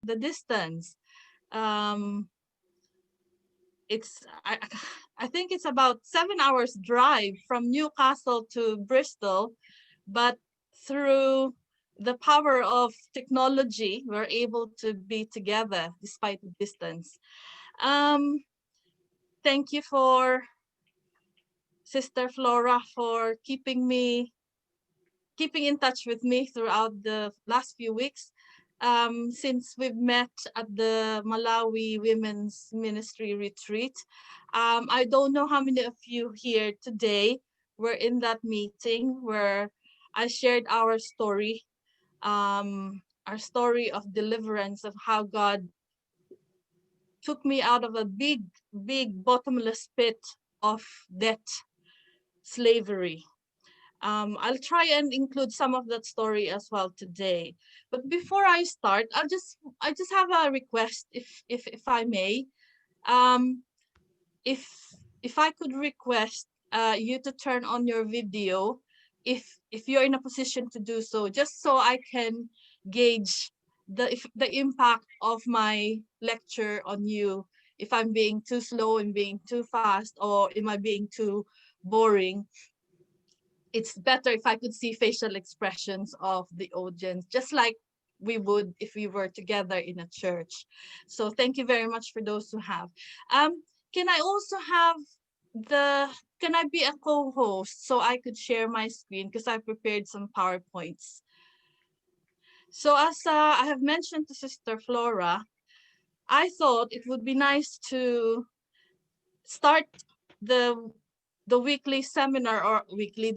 the distance. Um, it's I think it's about 7 hours drive from Newcastle to Bristol, but through the power of technology, we're able to be together despite the distance. Um, Thank you for Sister Flora for keeping in touch with me throughout the last few weeks. Since we've met at the Malawi Women's Ministry Retreat. I don't know how many of you here today were in that meeting where I shared our story of deliverance, of how God took me out of a big, big bottomless pit of debt, slavery. I'll try and include some of that story as well today. But before I start, I just have a request, if I may. Um, if if I could request you to turn on your video, if you're in a position to do so, just so I can gauge the impact of my lecture on you. If I'm being too slow and being too fast, or am I being too boring? It's better if I could see facial expressions of the audience, just like we would if we were together in a church. So thank you very much for those who have. Can I also have the can I be a co-host so I could share my screen, because I prepared some PowerPoints. So as I have mentioned to Sister Flora, I thought it would be nice to start the the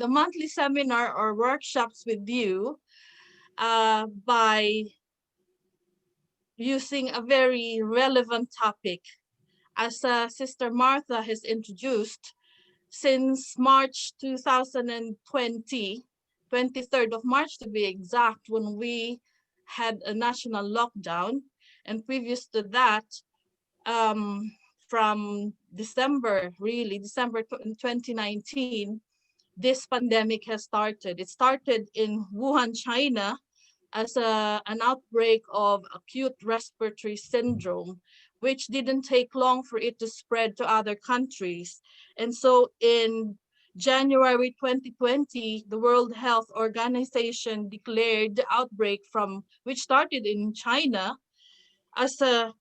monthly seminar or workshops with you by using a very relevant topic. As Sister Martha has introduced, since March 2020, 23rd of March to be exact, when we had a national lockdown, and previous to that, um, from December 2019, this pandemic has started. It started in Wuhan, China, as an outbreak of acute respiratory syndrome, which didn't take long for it to spread to other countries. And so in January 2020, the World Health Organization declared the outbreak which started in China as a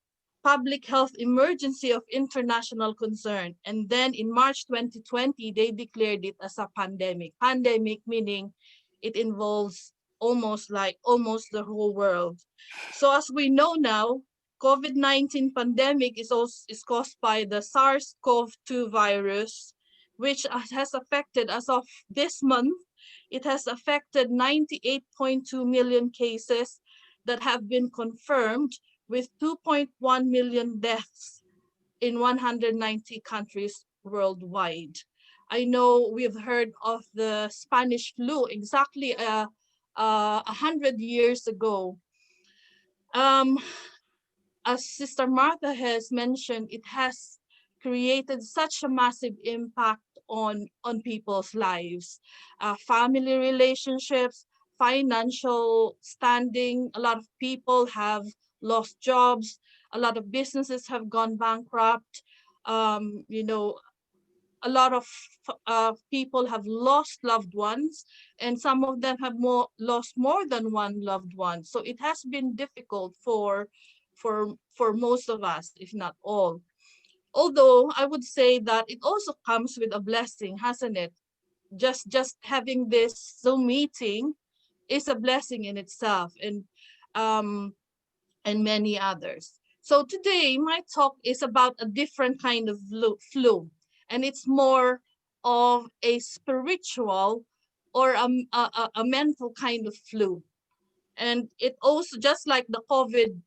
public health emergency of international concern. And then in March 2020, they declared it as a pandemic. Pandemic meaning it involves almost the whole world. So as we know now, COVID-19 pandemic is caused by the SARS-CoV-2 virus, which has affected, as of this month, it has affected 98.2 million cases that have been confirmed, with 2.1 million deaths in 190 countries worldwide. I know we've heard of the Spanish flu exactly 100 years ago. Um, as Sister Martha has mentioned, it has created such a massive impact on people's lives, family relationships, financial standing. A lot of people have lost jobs. A lot of businesses have gone bankrupt. You know, a lot of people have lost loved ones, and some of them have lost more than one loved one. So it has been difficult for most of us, if not all. Although I would say that it also comes with a blessing, hasn't it? Just having this Zoom meeting is a blessing in itself, um and many others. So today, my talk is about a different kind of flu, and it's more of a spiritual or a mental kind of flu. And it also, just like the COVID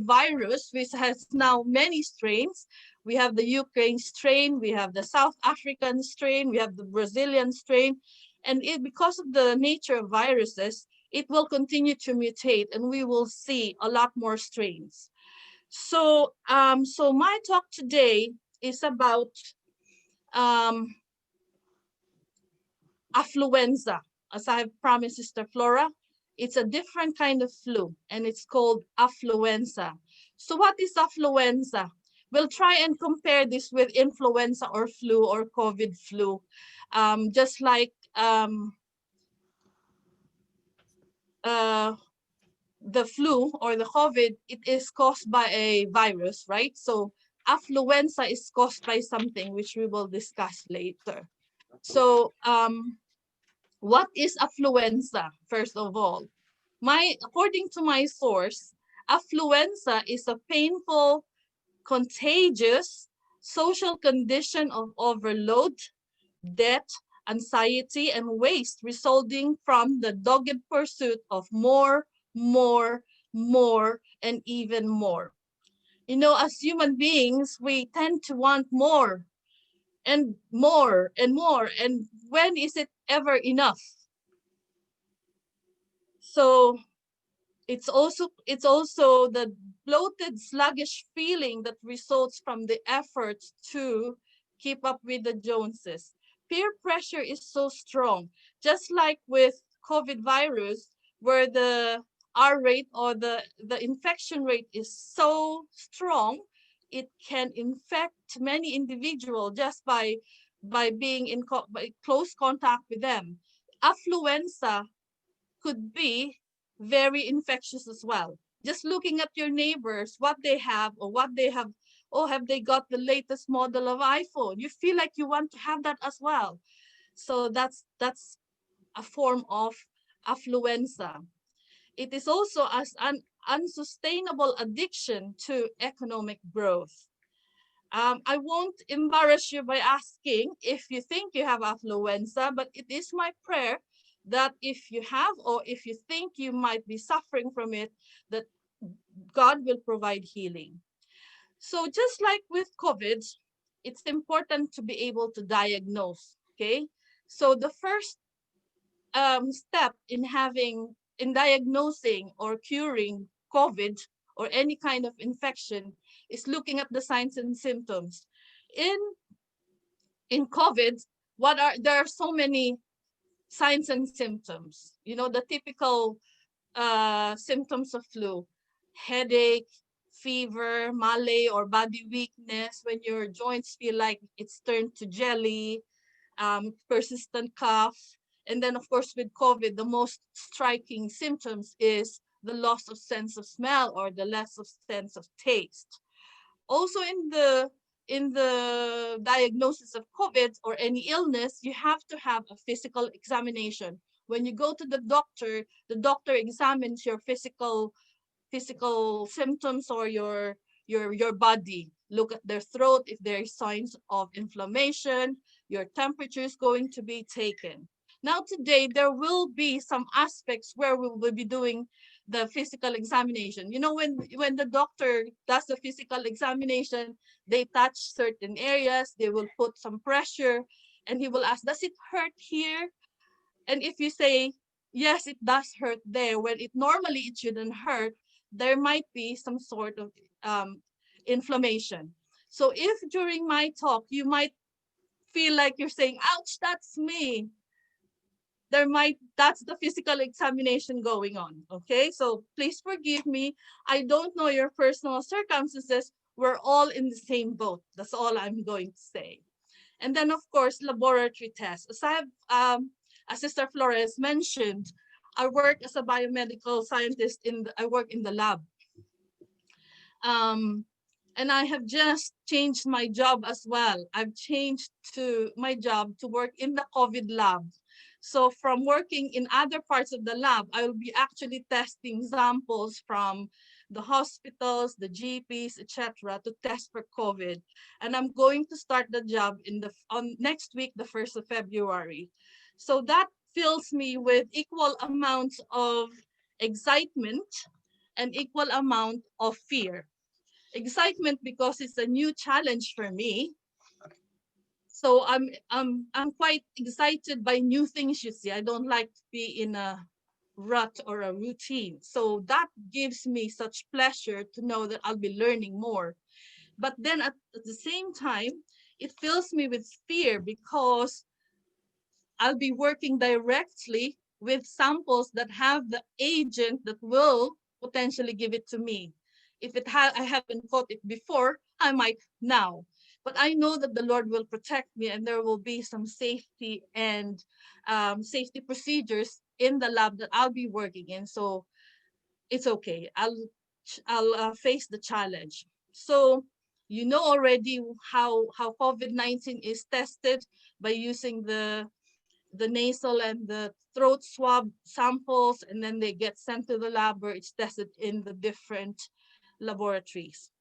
virus, which has now many strains. We have the Ukraine strain, we have the South African strain, we have the Brazilian strain, and because of the nature of viruses, it will continue to mutate, and we will see a lot more strains. So my talk today is about um, affluenza, as I have promised Sister Flora. It's a different kind of flu, and it's called affluenza. So what is affluenza? We'll try and compare this with influenza or flu or COVID flu. Just like uh, the flu or the COVID, it is caused by a virus, right? So affluenza is caused by something which we will discuss later. So what is affluenza, first of all? According to my source, affluenza is a painful, contagious social condition of overload, debt, anxiety, and waste resulting from the dogged pursuit of more, more, more, and even more. You know, as human beings, we tend to want more and more and more. And when is it ever enough? So it's also the bloated, sluggish feeling that results from the efforts to keep up with the Joneses. Peer pressure is so strong, just like with COVID virus, where the R rate or the infection rate is so strong, it can infect many individuals just by being by close contact with them. Affluenza could be very infectious as well. Just looking at your neighbors, what they have or what they have, oh, have they got the latest model of iPhone? You feel like you want to have that as well. So that's a form of affluenza. It is also as an unsustainable addiction to economic growth. I won't embarrass you by asking if you think you have affluenza, but it is my prayer that if you have or if you think you might be suffering from it, that God will provide healing. So just like with COVID, it's important to be able to diagnose, okay? So the first step in diagnosing or curing COVID or any kind of infection is looking at the signs and symptoms. In in COVID, there are so many signs and symptoms. You know, the typical symptoms of flu: headache, fever, malaise or body weakness, when your joints feel like it's turned to jelly, persistent cough. And then, of course, with COVID, the most striking symptoms is the loss of sense of smell or the loss of sense of taste. Also, in the diagnosis of COVID or any illness, you have to have a physical examination. When you go to the doctor examines your physical symptoms or your body. Look at their throat if there are signs of inflammation. Your temperature is going to be taken. Now today there will be some aspects where we will be doing the physical examination. You know, when the doctor does the physical examination, they touch certain areas, they will put some pressure, and he will ask, does it hurt here? And if you say, yes, it does hurt there, when it shouldn't hurt, there might be some sort of inflammation. So if during my talk, you might feel like you're saying, ouch, that's me, that's the physical examination going on. Okay, so please forgive me. I don't know your personal circumstances. We're all in the same boat. That's all I'm going to say. And then, of course, laboratory tests. As Sister Flores mentioned, I work as a biomedical scientist I work in the lab. Um, and I have just changed my job as well. I've changed to my job to work in the COVID lab. So from working in other parts of the lab, I will be actually testing samples from the hospitals, the GPs, etc., to test for COVID. And I'm going to start the job on next week, the 1st of February. So that fills me with equal amounts of excitement and equal amount of fear. Excitement because it's a new challenge for me. So I'm quite excited by new things, you see. I don't like to be in a rut or a routine. So that gives me such pleasure to know that I'll be learning more. But then at the same time, it fills me with fear because I'll be working directly with samples that have the agent that will potentially give it to me. If I haven't caught it before, I might now. But I know that the Lord will protect me, and there will be some safety and safety procedures in the lab that I'll be working in. So it's okay. I'll face the challenge. So you know already how COVID-19 is tested by using the nasal and the throat swab samples, and then they get sent to the lab where it's tested in the different laboratories.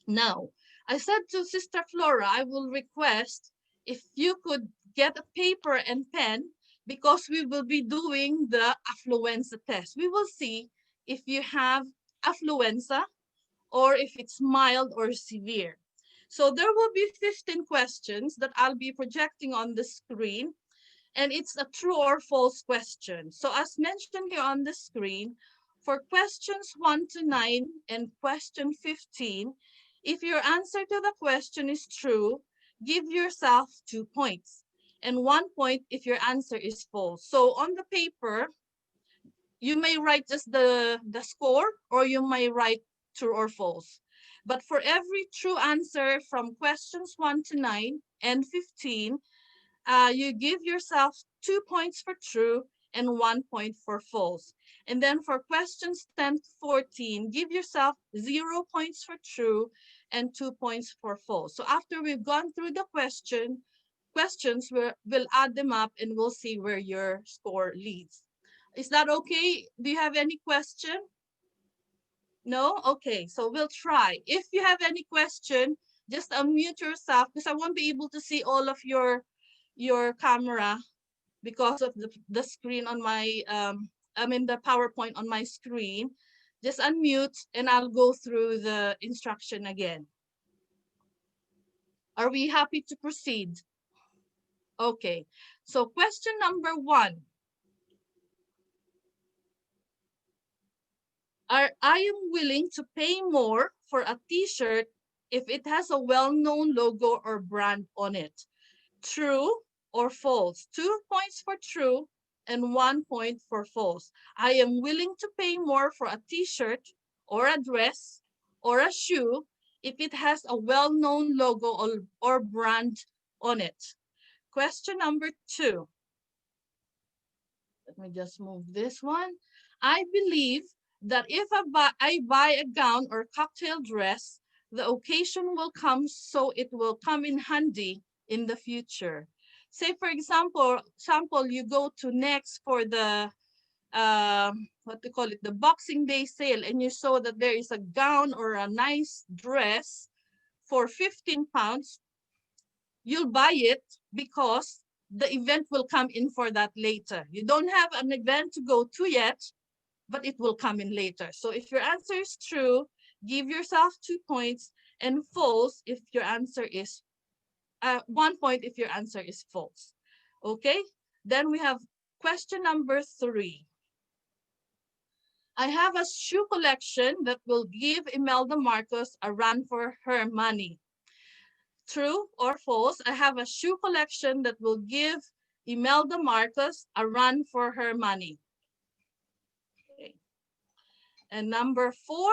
Now, I said to Sister Flora, I will request if you could get a paper and pen, because we will be doing the affluenza test. We will see if you have affluenza or if it's mild or severe. So there will be 15 questions that I'll be projecting on the screen, and it's a true or false question. So as mentioned here on the screen, for questions 1 to 9 and question 15, if your answer to the question is true, give yourself 2 points, and 1 point if your answer is false. So on the paper, you may write just the score, or you may write true or false. But for every true answer from questions 1 to 9 and 15, you give yourself 2 points for true and 1 point for false. And then for questions 10 to 14, give yourself 0 points for true and 2 points for false. So after we've gone through the questions, we'll add them up and we'll see where your score leads. Is that okay? Do you have any question? No? Okay, so we'll try. If you have any question, just unmute yourself, because I won't be able to see all of your camera because of the screen on my the PowerPoint on my screen. Just unmute and I'll go through the instruction again. Are we happy to proceed? Okay, so question number 1. I am willing to pay more for a t-shirt if it has a well-known logo or brand on it. True or false? 2 points for true and 1 point for false. I am willing to pay more for a t-shirt or a dress or a shoe if it has a well-known logo or brand on it. Question number 2. Let me just move this one. I believe that if I buy a gown or cocktail dress, the occasion will come, so it will come in handy in the future. Say, for example, you go to Next for the, what they call it, the Boxing Day sale, and you saw that there is a gown or a nice dress for 15 pounds, you'll buy it because the event will come in for that later. You don't have an event to go to yet, but it will come in later. So if your answer is true, give yourself 2 points, and false if your answer is 1 point if your answer is false. Okay, then we have question number 3. I have a shoe collection that will give Imelda Marcos a run for her money. True or false? I have a shoe collection that will give Imelda Marcos a run for her money. Okay. And number 4,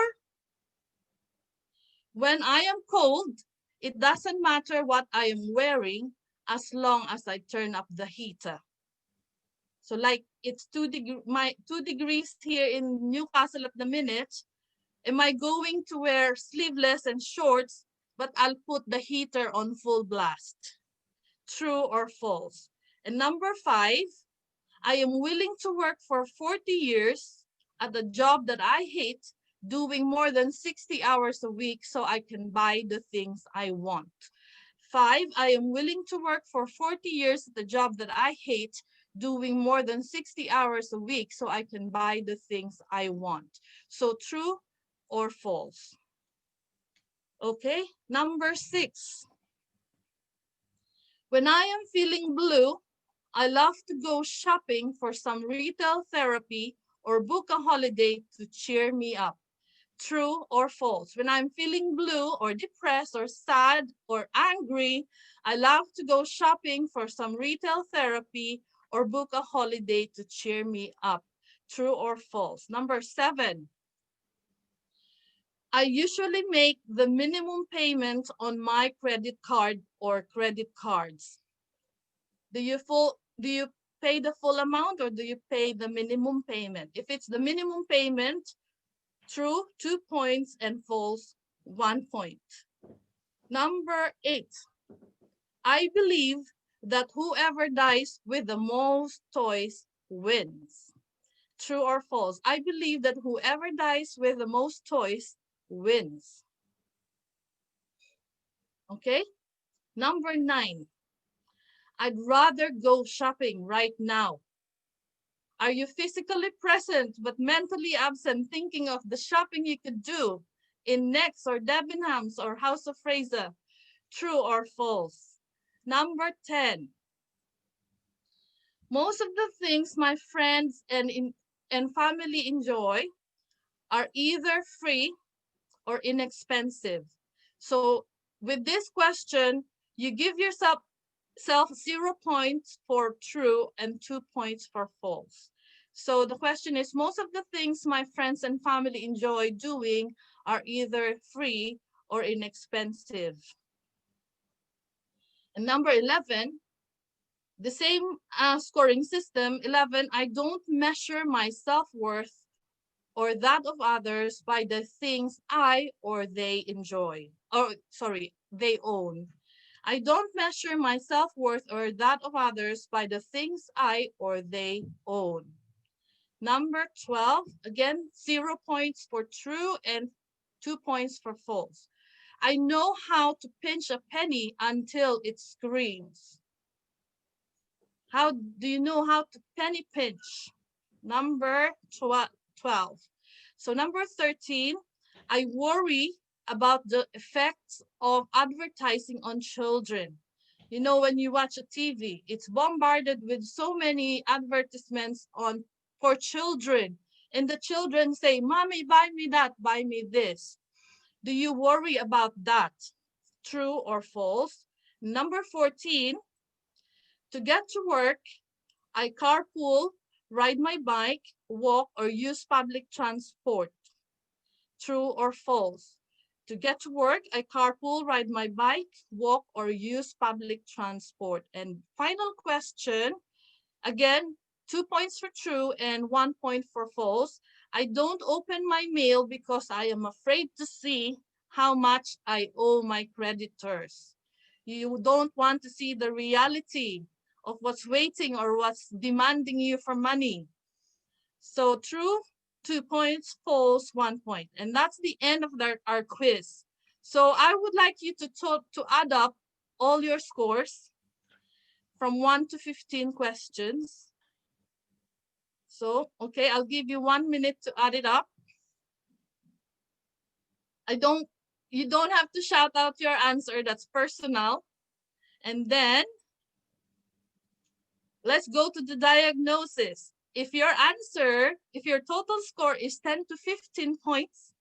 when I am cold, it doesn't matter what I am wearing as long as I turn up the heater. So like it's 2 degrees here in Newcastle at the minute. Am I going to wear sleeveless and shorts, but I'll put the heater on full blast? True or false? And number 5, I am willing to work for 40 years at a job that I hate, doing more than 60 hours a week so I can buy the things I want. 5, I am willing to work for 40 years at a job that I hate, doing more than 60 hours a week so I can buy the things I want. So true or false? Okay, number 6. When I am feeling blue, I love to go shopping for some retail therapy or book a holiday to cheer me up. True or false? When I'm feeling blue or depressed or sad or angry, I love to go shopping for some retail therapy or book a holiday to cheer me up. True or false? Number 7, I usually make the minimum payment on my credit card or credit cards. Do you pay the full amount, or do you pay the minimum payment? If it's the minimum payment, true, 2 points, and false, 1 point. Number 8, I believe that whoever dies with the most toys wins. True or false? I believe that whoever dies with the most toys wins. Okay? Number 9, I'd rather go shopping right now. Are you physically present but mentally absent, thinking of the shopping you could do in Next or Debenhams or House of Fraser? True or false? Number 10, most of the things my friends and family enjoy are either free or inexpensive. So with this question, you give yourself 0 points for true and 2 points for false. So the question is, most of the things my friends and family enjoy doing are either free or inexpensive. And number 11, the same scoring system. 11, I don't measure my self-worth or that of others by the things I or they enjoy, or sorry, they own. I don't measure my self-worth or that of others by the things I or they own. Number 12, again, 0 points for true and 2 points for false. I know how to pinch a penny until it screams. How do you know how to penny pinch? Number 12. So number 13, I worry about the effects of advertising on children. You know, when you watch a TV, it's bombarded with so many advertisements on for children. And the children say, Mommy, buy me that, buy me this. Do you worry about that? True or false? Number 14, to get to work, I carpool, ride my bike, walk, or use public transport. True or false? To get to work, I carpool, ride my bike, walk, or use public transport. And final question, again, 2 points for true and 1 point for false. I don't open my mail because I am afraid to see how much I owe my creditors. You don't want to see the reality of what's waiting or what's demanding you for money. So true, 2 points, false, 1 point. And that's the end of our quiz. So I would like you to add up all your scores from 1 to 15 questions. So, okay, I'll give you 1 minute to add it up. You don't have to shout out your answer, that's personal. And then let's go to the diagnosis. If your total score is 10 to 15 points,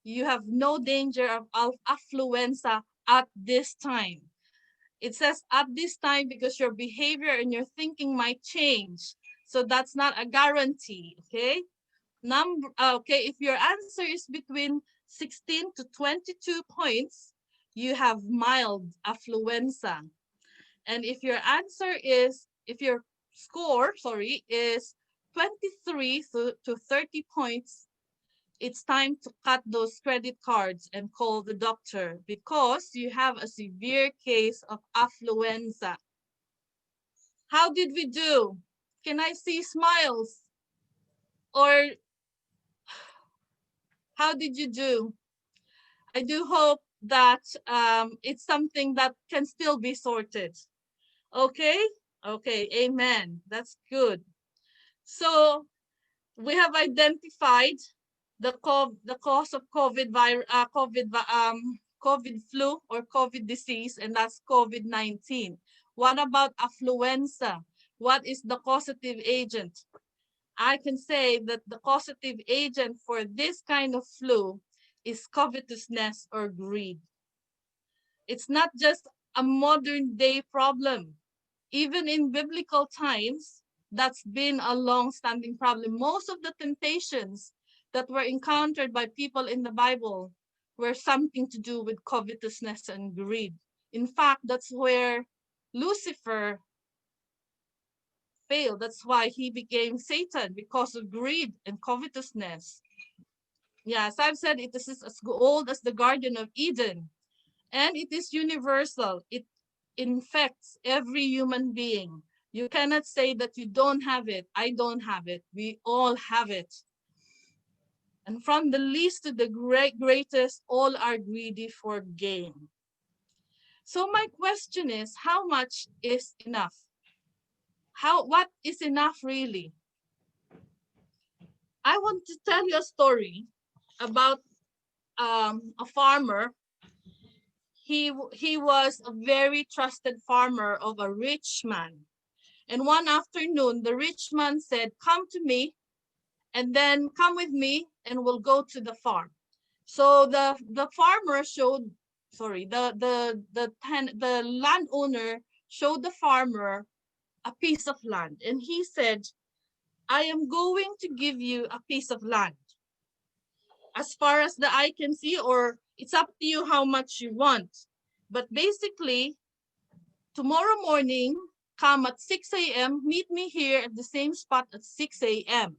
you have no danger of affluenza at this time. It says at this time because your behavior and your thinking might change. So that's not a guarantee, okay? If your answer is between 16 to 22 points, you have mild affluenza. And if your score is 23 to 30 points, it's time to cut those credit cards and call the doctor because you have a severe case of affluenza. How did we do? Can I see smiles? Or how did you do? I do hope that it's something that can still be sorted. Okay? Okay, amen. That's good. So we have identified the cause of COVID flu or COVID disease, and that's COVID-19. What about affluenza? What is the causative agent? I can say that the causative agent for this kind of flu is covetousness or greed. It's not just a modern day problem. Even in biblical times, that's been a long-standing problem. Most of the temptations that were encountered by people in the Bible were something to do with covetousness and greed. In fact, that's where Lucifer failed. That's why he became Satan, because of greed and covetousness. Yes, I've said it is as old as the Garden of Eden, and it is universal. It infects every human being. You cannot say that you don't have it. I don't have it. We all have it. And from the least to the greatest, all are greedy for gain. So my question is, how much is enough? What is enough really? I want to tell you a story about a farmer. He was a very trusted farmer of a rich man. And one afternoon, the rich man said, "Come to me, and then come with me, and we'll go to the farm." So the farmer showed, sorry, the landowner showed the farmer a piece of land, and he said, "I am going to give you a piece of land, as far as the eye can see, or it's up to you how much you want. But basically, tomorrow morning, come at 6 a.m., meet me here at the same spot at 6 a.m."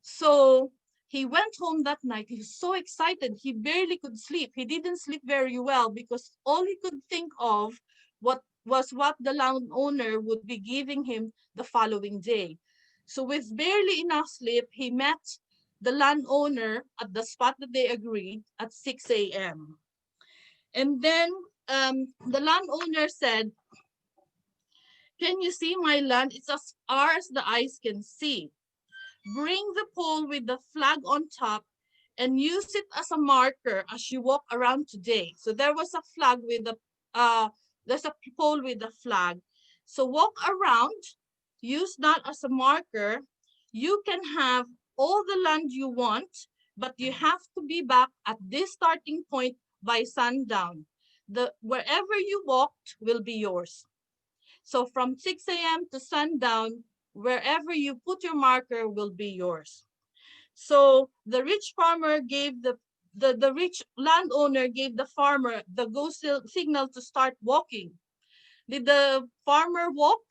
So he went home that night. He was so excited. He barely could sleep. He didn't sleep very well because all he could think of what the landowner would be giving him the following day. So with barely enough sleep, he met the landowner at the spot that they agreed at 6 a.m. And then the landowner said, "Can you see my land? It's as far as the eyes can see. Bring the pole with the flag on top and use it as a marker as you walk around today." So there was a flag with there's a pole with a flag. So walk around, use that as a marker. You can have all the land you want, but you have to be back at this starting point by sundown. Wherever you walked will be yours. So from 6 a.m. to sundown, wherever you put your marker will be yours. So the rich farmer gave the rich landowner gave the farmer the go signal to start walking. Did the farmer walk?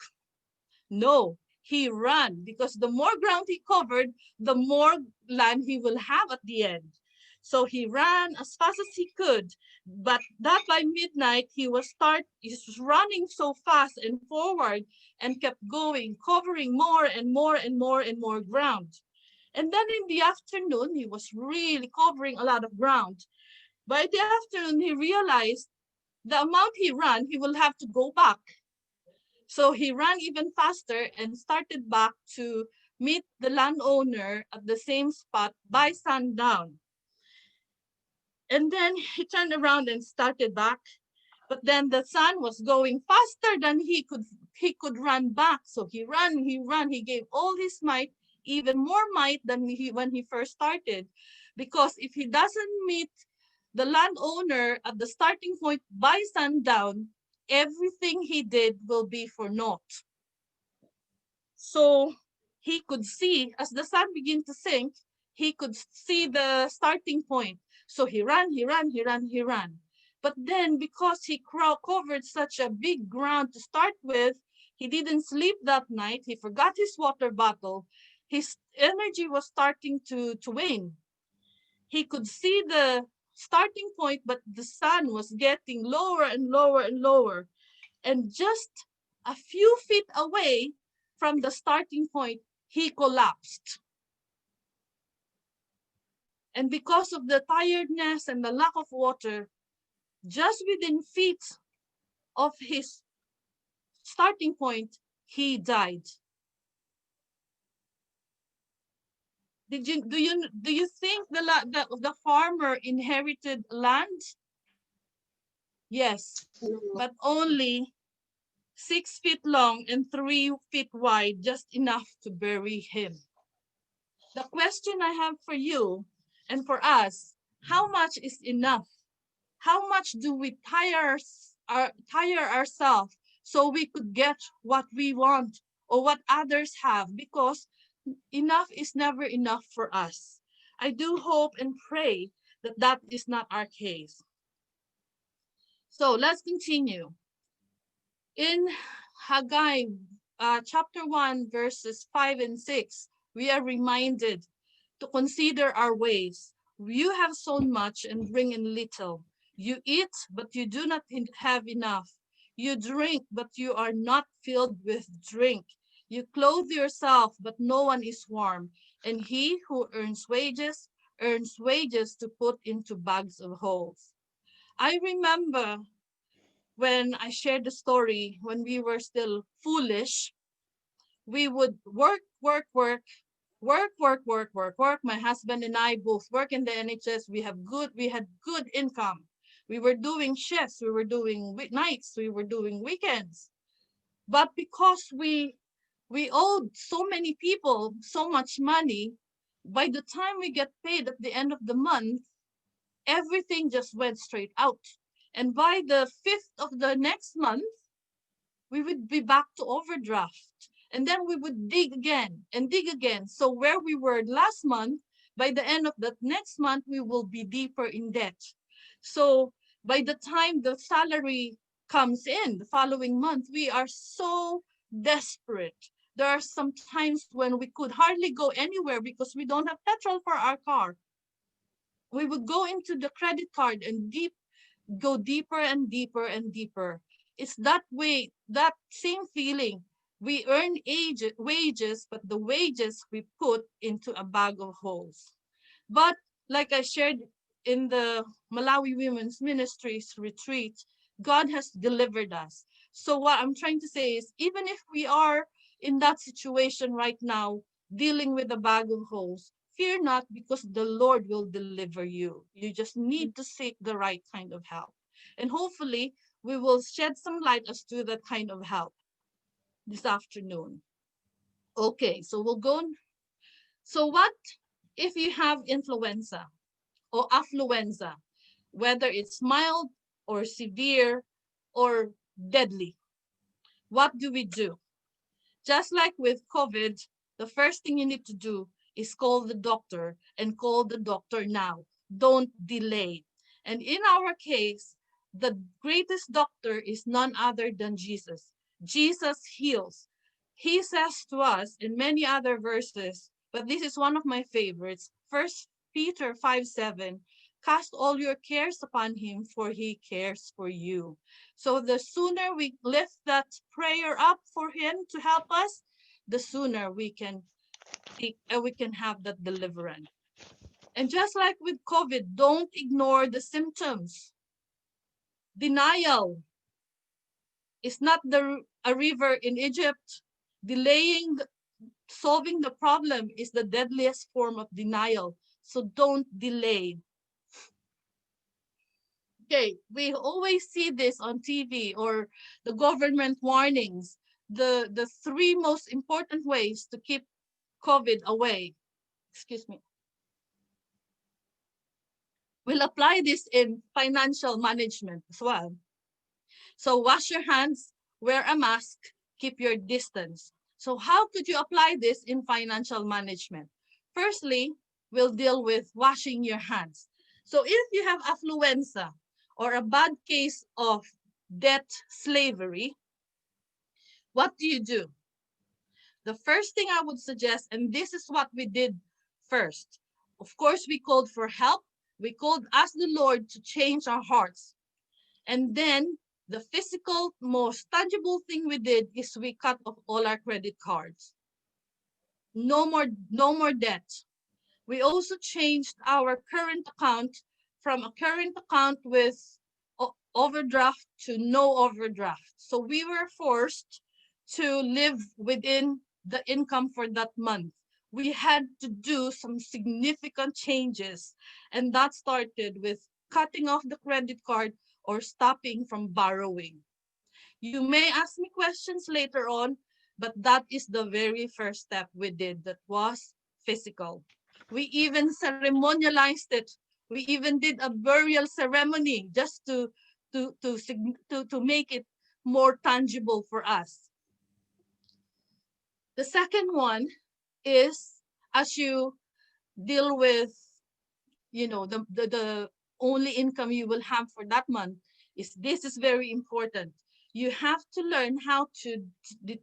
No, he ran, because the more ground he covered, the more land he will have at the end. So he ran as fast as he could, but that by midnight he's running so fast and forward and kept going, covering more and more and more and more ground. And then in the afternoon, he was really covering a lot of ground. By the afternoon, he realized the amount he ran, he will have to go back. So he ran even faster and started back to meet the landowner at the same spot by sundown. And then he turned around and started back. But then the sun was going faster than he could run back. So he ran, he gave all his might, even more might than when he first started. Because if he doesn't meet the landowner at the starting point by sundown, everything he did will be for naught. So he could see, as the sun began to sink, he could see the starting point. So he ran. But then, because he covered such a big ground to start with, he didn't sleep that night. He forgot his water bottle. His energy was starting to wane. He could see the starting point, but the sun was getting lower and lower and lower. And just a few feet away from the starting point, he collapsed. And because of the tiredness and the lack of water, just within feet of his starting point, he died. Do you think the farmer inherited land? Yes, but only 6 feet long and 3 feet wide, just enough to bury him. The question I have for you and for us, how much is enough? How much do we tire ourselves so we could get what we want or what others have, because enough is never enough for us. I do hope and pray that that is not our case. So let's continue. In Haggai chapter 1, verses 5 and 6, we are reminded to consider our ways. You have sown much and bring in little. You eat, but you do not have enough. You drink, but you are not filled with drink. You clothe yourself, but no one is warm. And he who earns wages to put into bags of holes. I remember when I shared the story when we were still foolish, we would work. My husband and I both work in the NHS. We had good income. We were doing shifts, we were doing nights, we were doing weekends. But because we owed so many people so much money, by the time we get paid at the end of the month, everything just went straight out. And by the 5th of the next month, we would be back to overdraft. And then we would dig again and dig again. So where we were last month, by the end of that next month, we will be deeper in debt. So by the time the salary comes in the following month, we are so desperate. There are some times when we could hardly go anywhere because we don't have petrol for our car. We would go into the credit card and go deeper and deeper and deeper. It's that way, that same feeling. We earn wages, but the wages we put into a bag of holes. But like I shared in the Malawi Women's Ministries retreat, God has delivered us. So what I'm trying to say is, even if we are in that situation right now, dealing with a bag of holes, fear not, because the Lord will deliver you. You just need to seek the right kind of help. And hopefully, we will shed some light as to that kind of help this afternoon. Okay, so we'll go. So what if you have influenza or affluenza, whether it's mild or severe or deadly? What do we do? Just like with COVID, the first thing you need to do is call the doctor, and call the doctor now. Don't delay. And in our case, the greatest doctor is none other than Jesus. Jesus heals. He says to us in many other verses, but this is one of my favorites, 1 Peter 5:7, cast all your cares upon him, for he cares for you. So the sooner we lift that prayer up for him to help us, the sooner we can have that deliverance. And just like with COVID, don't ignore the symptoms. Denial is not a river in Egypt. Delaying solving the problem is the deadliest form of denial. So don't delay. Okay, we always see this on TV or the government warnings. The three most important ways to keep COVID away. Excuse me. We'll apply this in financial management as well. So wash your hands, wear a mask, keep your distance. So how could you apply this in financial management? Firstly, we'll deal with washing your hands. So if you have affluenza or a bad case of debt slavery, what do? The first thing I would suggest, and this is what we did first. Of course, we called for help. We asked the Lord to change our hearts. And then the physical, most tangible thing we did is we cut off all our credit cards. No more debt. We also changed our current account from a current account with overdraft to no overdraft. So we were forced to live within the income for that month. We had to do some significant changes, and that started with cutting off the credit card or stopping from borrowing. You may ask me questions later on, but that is the very first step we did that was physical. We even ceremonialized it. We even did a burial ceremony just to make it more tangible for us. The second one is, as you deal with, the only income you will have for that month, this is very important. You have to learn how to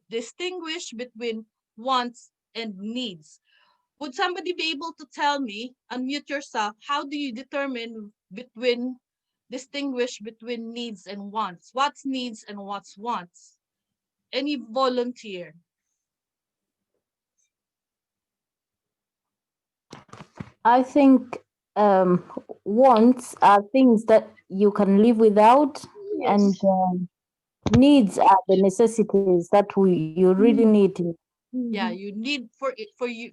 distinguish between wants and needs. Would somebody be able to tell me, unmute yourself, how do you distinguish between needs and wants? What's needs and what's wants? Any volunteer? I think wants are things that you can live without, and needs are the necessities that you really need. Yeah, you need for you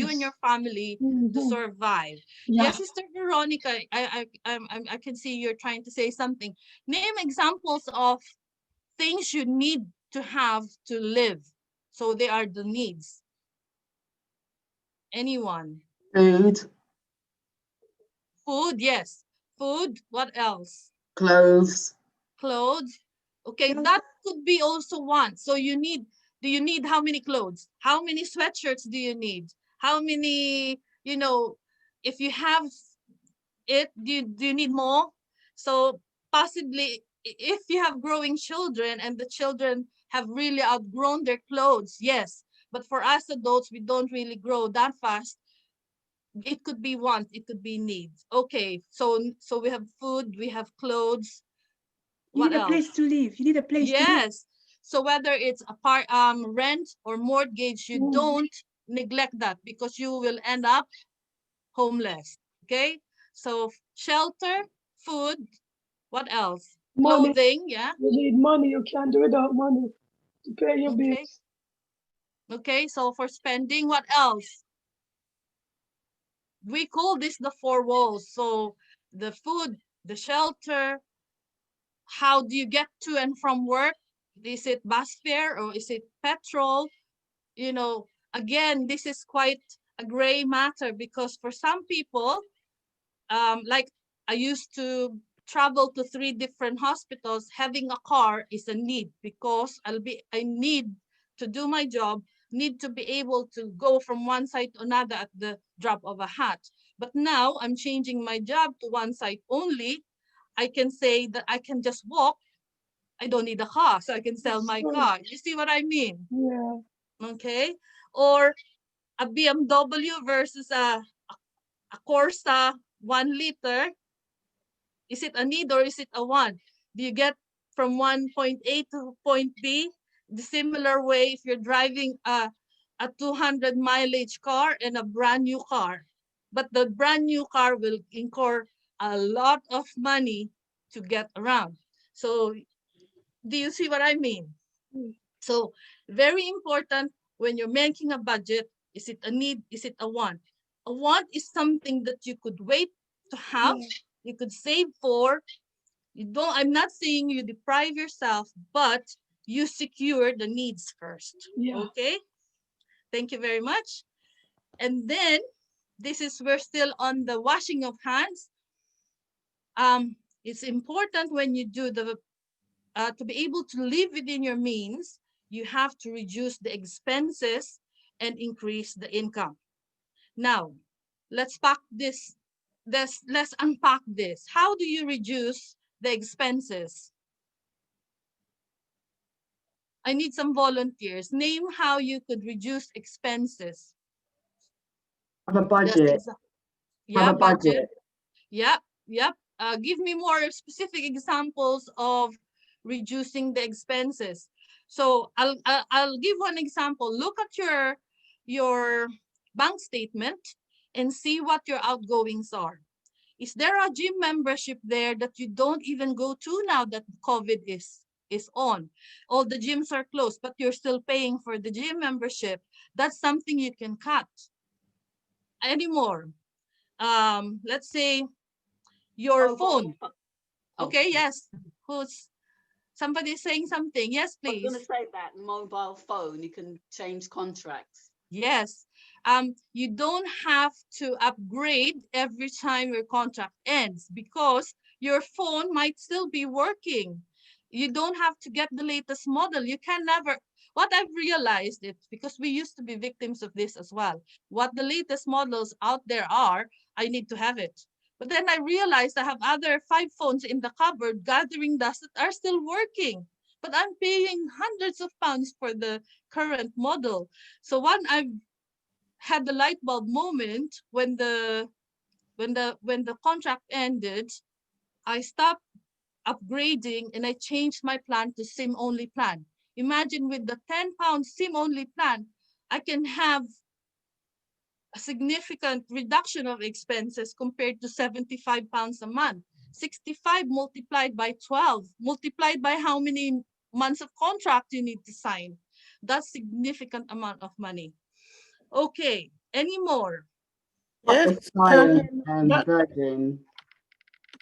and your family to survive. Yes, Sister Veronica, I can see you're trying to say something. Name examples of things you need to have to live. So they are the needs. Anyone? Food. Food, yes. Food. What else? Clothes. Clothes. Okay, that could be also one. So do you need how many clothes? How many sweatshirts do you need? How many, if you have it, do you need more? So possibly if you have growing children and the children have really outgrown their clothes, yes. But for us adults, we don't really grow that fast. It could be wants, it could be needs. Okay, so we have food, we have clothes. What You need else? a place to live. You need a place to live. Yes. So whether it's rent or mortgage, you don't neglect that because you will end up homeless. Okay. So shelter, food, what else? Money. Clothing, yeah. You need money. You can't do without money to pay your Okay. bills. Okay. So for spending, what else? We call this the four walls. So the food, the shelter, how do you get to and from work? Is it bus fare or is it petrol? Again, this is quite a gray matter because for some people, like I used to travel to 3 different hospitals. Having a car is a need because I need to do my job, need to be able to go from one side to another at the drop of a hat. But now I'm changing my job to one side only. I can say that I can just walk. I don't need a car, so I can sell my car. You see what I mean? Yeah. Okay. Or a BMW versus a Corsa 1 liter. Is it a need or is it a want? Do you get from one point A to point B? The similar way if you're driving a 200 mileage car and a brand new car. But the brand new car will incur a lot of money to get around. So do you see what I mean? So very important when you're making a budget, is it a need? Is it a want? A want is something that you could wait to have, you could save for. I'm not saying you deprive yourself, but you secure the needs first. Yeah. Okay? Thank you very much. And then we're still on the washing of hands. It's important when you do to be able to live within your means, you have to reduce the expenses and increase the income. Now, let's let's unpack this. How do you reduce the expenses? I need some volunteers. Name how you could reduce expenses. Have a budget. Yeah, Have a budget. Yep, yep. Give me more specific examples of reducing the expenses. So I'll give one example. Look at your bank statement and see what your outgoings are. Is there a gym membership there that you don't even go to now that COVID is on? All the gyms are closed, but you're still paying for the gym membership. That's something you can cut. Any more? Let's say your phone. Okay, yes. Somebody saying something? Yes, I was going to please. say that mobile phone, you can change contracts. Yes. You don't have to upgrade every time your contract ends because your phone might still be working. you don't have to get the latest model. You can never, what I've realized it, because we used to be victims of this as well. What the latest models out there are, I need to have it. But then I realized I have other 5 phones in the cupboard gathering dust that are still working. But I'm paying hundreds of pounds for the current model. So one, I've had the light bulb moment when the contract ended. I stopped upgrading and I changed my plan to SIM only plan. Imagine with the £10 SIM only plan, I can have a significant reduction of expenses compared to £75 a month. 65 multiplied by 12, multiplied by how many months of contract you need to sign. That's significant amount of money. Okay, any more? What Yes. expired But, version?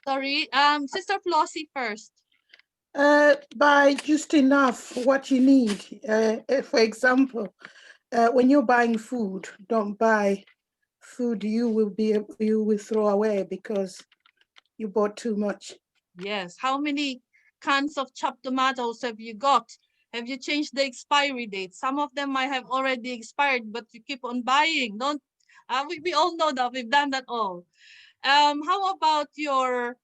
Sorry, Sister Flossie first. buy just enough what you need. For example, when you're buying food, don't buy food you will throw away because you bought too much. Yes. How many cans of chopped tomatoes have you got? Have you changed the expiry date? Some of them might have already expired, but you keep on buying. Don't we all know that we've done that all. How about your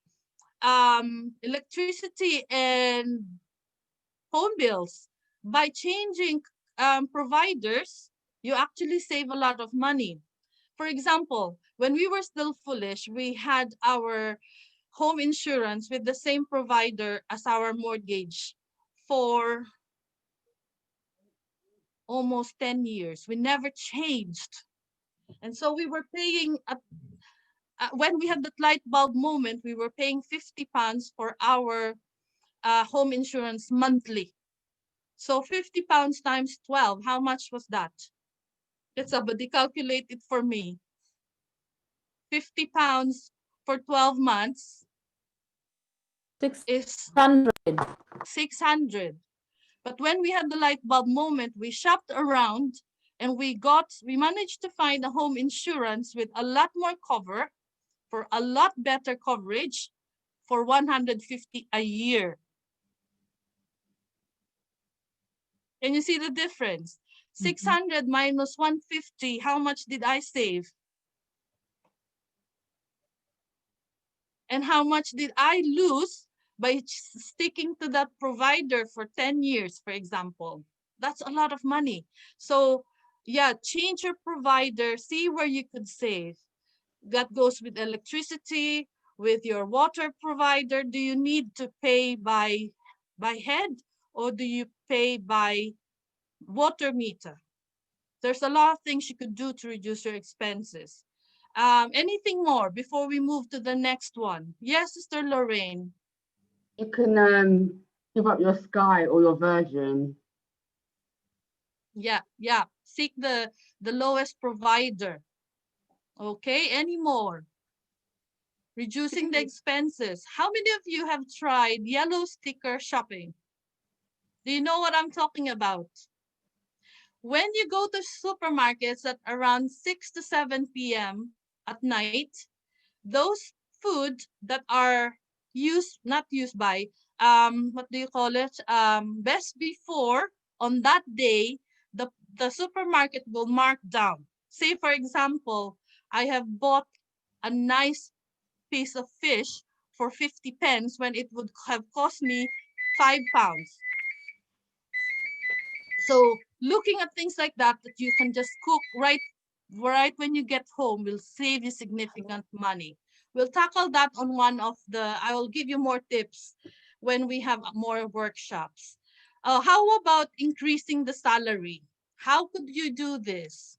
electricity and phone bills? By changing providers, you actually save a lot of money. For example, when we were still foolish, we had our home insurance with the same provider as our mortgage for almost 10 years. We never changed. And so we were paying, when we had that light bulb moment, we were paying £50 for our home insurance monthly. So £50 times 12, how much was that? Let somebody calculate it for me. £50 for 12 months is 600. 600. But when we had the light bulb moment, we shopped around and we managed to find a home insurance with a lot more cover for a lot better coverage for 150 a year. Can you see the difference? 600 minus 150, how much did I save? And how much did I lose by sticking to that provider for 10 years, for example? That's a lot of money. So yeah, change your provider, see where you could save. That goes with electricity, with your water provider. Do you need to pay by head or do you pay by water meter? There's a lot of things you could do to reduce your expenses. Anything more before we move to the next one? Yes, Sister Lorraine. You can give up your Sky or your Virgin. Yeah. Seek the lowest provider. Okay, any more? Reducing the expenses. How many of you have tried yellow sticker shopping? Do you know what I'm talking about? When you go to supermarkets at around 6 to 7 p.m. at night, those food that are not used by, what do you call it? Best before on that day, the supermarket will mark down. Say, for example, I have bought a nice piece of fish for 50 pence when it would have cost me £5. So looking at things like that you can just cook right when you get home will save you significant money. We'll tackle that on I will give you more tips when we have more workshops. How about increasing the salary? How could you do this?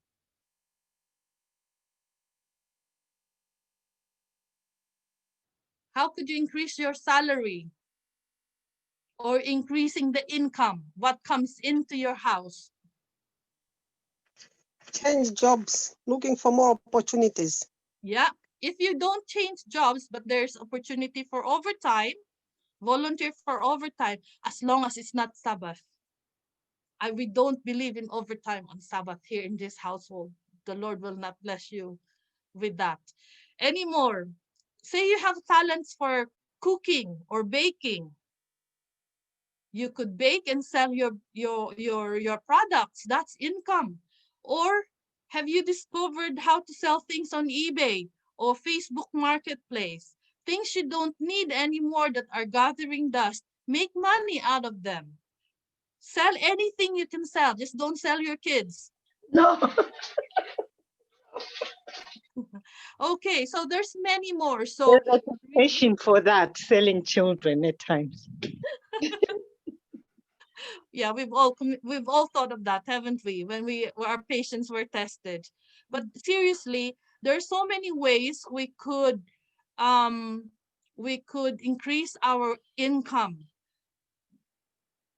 How could you increase your salary? Or increasing the income, what comes into your house? Change jobs, looking for more opportunities. Yeah, if you don't change jobs, but there's opportunity for overtime, volunteer for overtime, as long as it's not Sabbath. We don't believe in overtime on Sabbath here in this household. The Lord will not bless you with that anymore. Say you have talents for cooking or baking. You could bake and sell your products. That's income. Or have you discovered how to sell things on eBay or Facebook Marketplace? Things you don't need anymore that are gathering dust. Make money out of them. Sell anything you can sell. Just don't sell your kids. No. Okay, so there's many more. So There's a temptation for that, selling children at times. yeah, we've all thought of that, haven't we? When our patients were tested. But seriously, there are so many ways um we could increase our income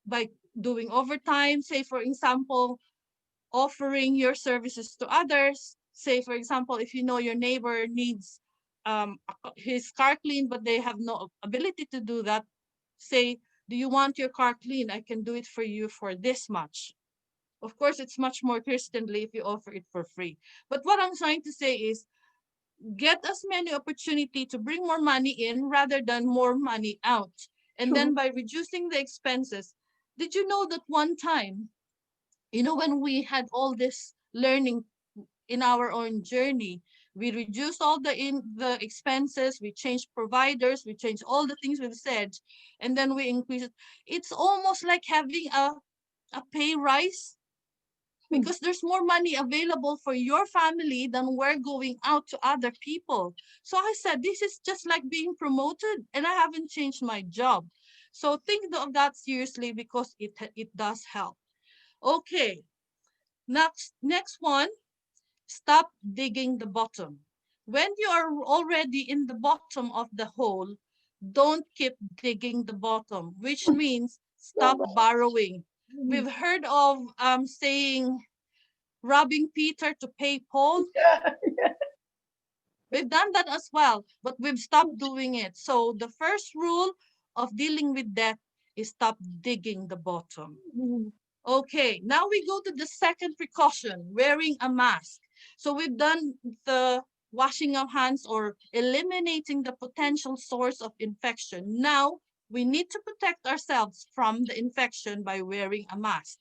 by doing overtime. Say for example, offering your services to others. Say for example, if you know your neighbor needs his car cleaned, but they have no ability to do that, say, do you want your car clean? I can do it for you for this much. Of course, it's much more Christianly if you offer it for free. But what I'm trying to say is get as many opportunity to bring more money in rather than more money out. And then by reducing the expenses, did you know that one time, when we had all this learning in our own journey, we reduced all the expenses, we changed providers, we changed all the things we've said, and then we increased it. It's almost like having a pay rise because there's more money available for your family than we're going out to other people. So I said, this is just like being promoted and I haven't changed my job. So think of that seriously because it does help. Okay, next one, stop digging the bottom. When you are already in the bottom of the hole, don't keep digging the bottom, which means stop borrowing. We've heard of saying robbing Peter to pay Paul. We've done that as well, but we've stopped doing it. So the first rule of dealing with debt is stop digging the bottom. Okay, now we go to the second precaution, wearing a mask. So we've done the washing of hands or eliminating the potential source of infection. Now we need to protect ourselves from the infection by wearing a mask.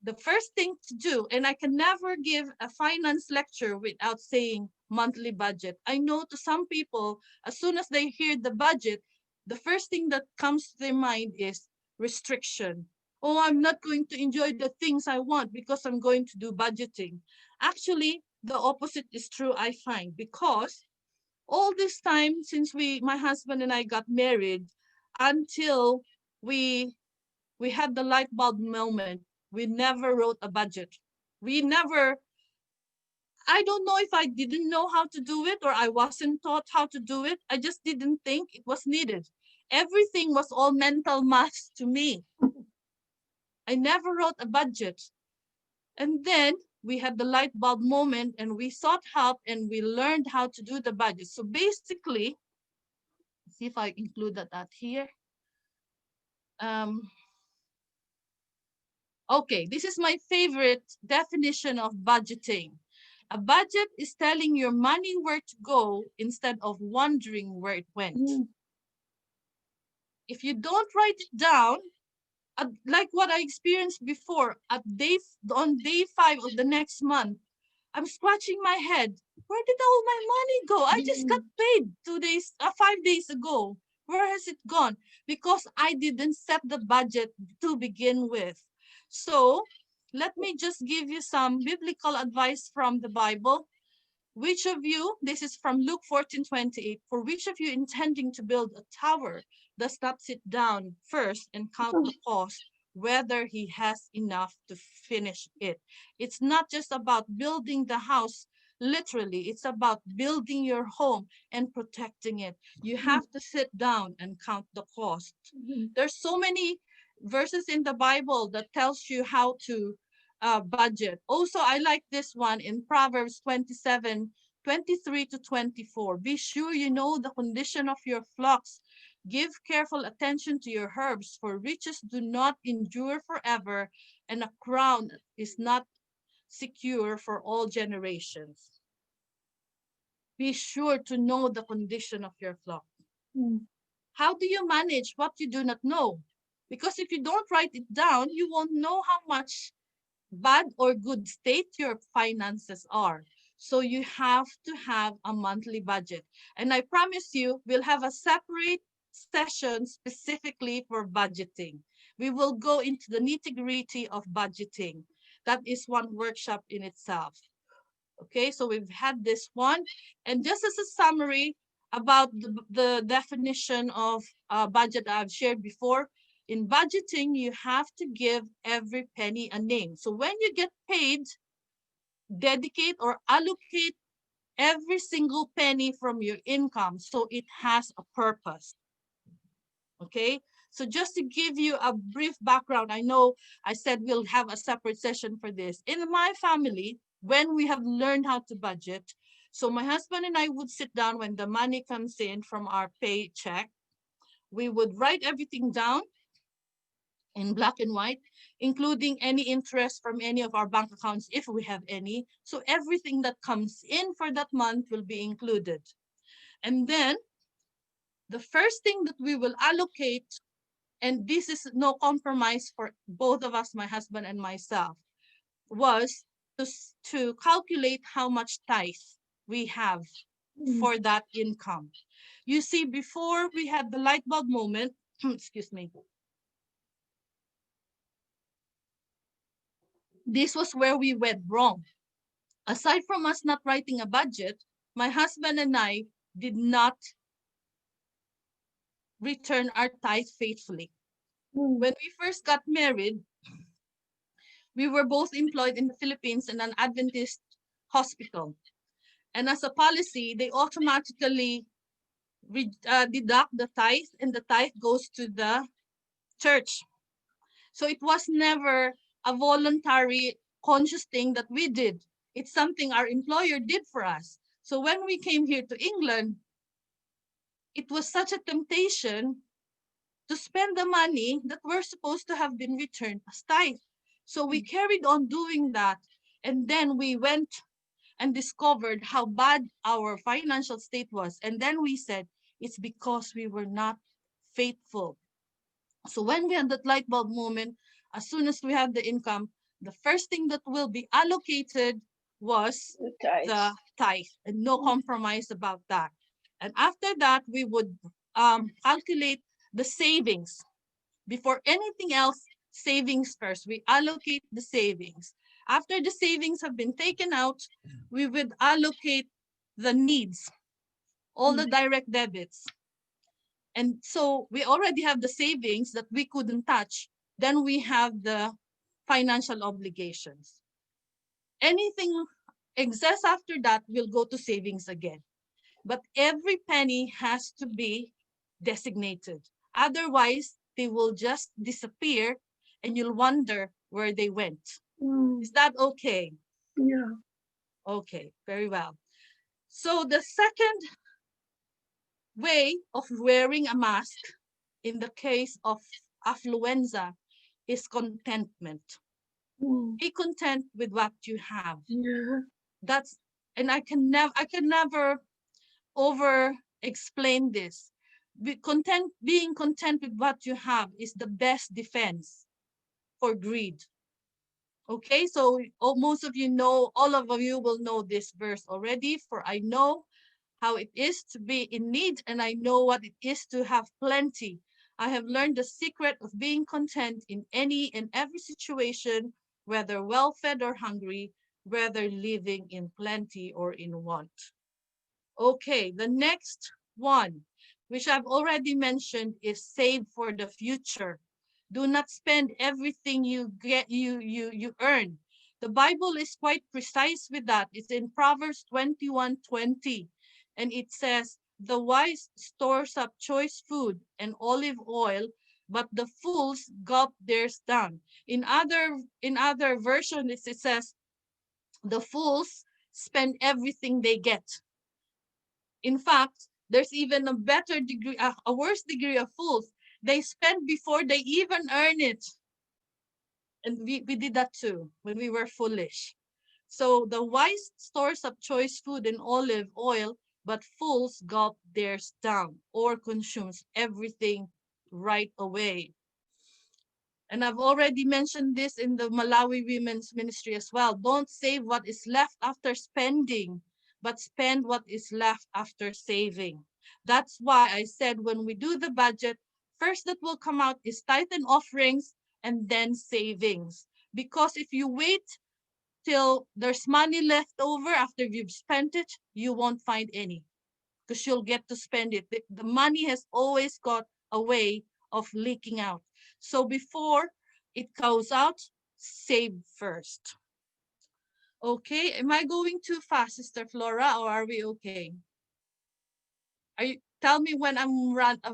The first thing to do, and I can never give a finance lecture without saying monthly budget. I know to some people, as soon as they hear the budget, the first thing that comes to their mind is restriction. Oh, I'm not going to enjoy the things I want because I'm going to do budgeting. Actually, the opposite is true, I find, because all this time since my husband and I got married until we had the light bulb moment, we never wrote a budget. We never, I don't know if I didn't know how to do it or I wasn't taught how to do it. I just didn't think it was needed. Everything was all mental math to me. I never wrote a budget. And then we had the light bulb moment and we sought help and we learned how to do the budget. So basically, see if I include that here. Okay, this is my favorite definition of budgeting. A budget is telling your money where to go instead of wondering where it went. If you don't write it down, like what I experienced before, on day 5 of the next month, I'm scratching my head. Where did all my money go? I just got paid 5 days ago. Where has it gone? Because I didn't set the budget to begin with. So let me just give you some biblical advice from the Bible. Which of you, this is from Luke 14:28, for which of you intending to build a tower does not sit down first and count the cost, whether he has enough to finish it? It's not just about building the house, literally, it's about building your home and protecting it. You have to sit down and count the cost. There's so many verses in the Bible that tells you how to budget. Also, I like this one in Proverbs 27:23-24. Be sure you know the condition of your flocks. Give careful attention to your herbs, for riches do not endure forever, and a crown is not secure for all generations. Be sure to know the condition of your flock. How do you manage what you do not know? Because if you don't write it down, you won't know how much bad or good state your finances are. So you have to have a monthly budget. And I promise you, we'll have a separate session specifically for budgeting. We will go into the nitty-gritty of budgeting. That is one workshop in itself. Okay, so we've had this one. And just as a summary about the definition of budget I've shared before, in budgeting, you have to give every penny a name. So when you get paid, dedicate or allocate every single penny from your income so it has a purpose. Okay, so just to give you a brief background, I know I said we'll have a separate session for this. In my family, when we have learned how to budget, so my husband and I would sit down when the money comes in from our paycheck, we would write everything down in black and white, including any interest from any of our bank accounts if we have any. So everything that comes in for that month will be included. And then the first thing that we will allocate, and this is no compromise for both of us, my husband and myself, was to calculate how much tithe we have for that income. You see, before we had the light bulb moment, excuse me, this was where we went wrong. Aside from us not writing a budget, my husband and I did not return our tithe faithfully. When we first got married, we were both employed in the Philippines in an Adventist hospital. And as a policy, they automatically deduct the tithe, and the tithe goes to the church. So it was never a voluntary, conscious thing that we did. It's something our employer did for us. So when we came here to England, it was such a temptation to spend the money that were supposed to have been returned as tithe. So we carried on doing that. And then we went and discovered how bad our financial state was. And then we said, it's because we were not faithful. So when we had that light bulb moment, as soon as we have the income, the first thing that will be allocated was the tithe, and no compromise about that. And after that, we would calculate the savings. Before anything else, savings first. We allocate the savings. After the savings have been taken out, we would allocate the needs, all the direct debits. And so we already have the savings that we couldn't touch. Then we have the financial obligations. Anything excess after that will go to savings again. But every penny has to be designated. Otherwise, they will just disappear and you'll wonder where they went. Is that okay? Yeah. Okay, very well. So the second way of wearing a mask in the case of affluenza is contentment. Be content with what you have. Yeah. That's, and I can never over explain this. Being content with what you have is the best defense for greed. Okay, so most of you know, all of you will know this verse already, for I know how it is to be in need, and I know what it is to have plenty. I have learned the secret of being content in any and every situation, whether well-fed or hungry, whether living in plenty or in want. Okay, the next one, which I've already mentioned, is save for the future. Do not spend everything you earn. The Bible is quite precise with that. It's in Proverbs 21:20. And it says, the wise stores up choice food and olive oil, but the fools gulp theirs down. In other versions, it says, the fools spend everything they get. In fact, there's even a better degree, a worse degree of fools. They spend before they even earn it. And we did that too when we were foolish. So the wise stores up choice food and olive oil, but fools gulp theirs down or consumes everything right away. And I've already mentioned this in the Malawi Women's Ministry as well. Don't save what is left after spending, but spend what is left after saving. That's why I said when we do the budget, first that will come out is tithe and offerings and then savings. Because if you wait till there's money left over after you've spent it, you won't find any because you'll get to spend it. The money has always got a way of leaking out. So before it goes out, save first. Okay, am I going too fast, Sister Flora, or are we okay? Tell me when I've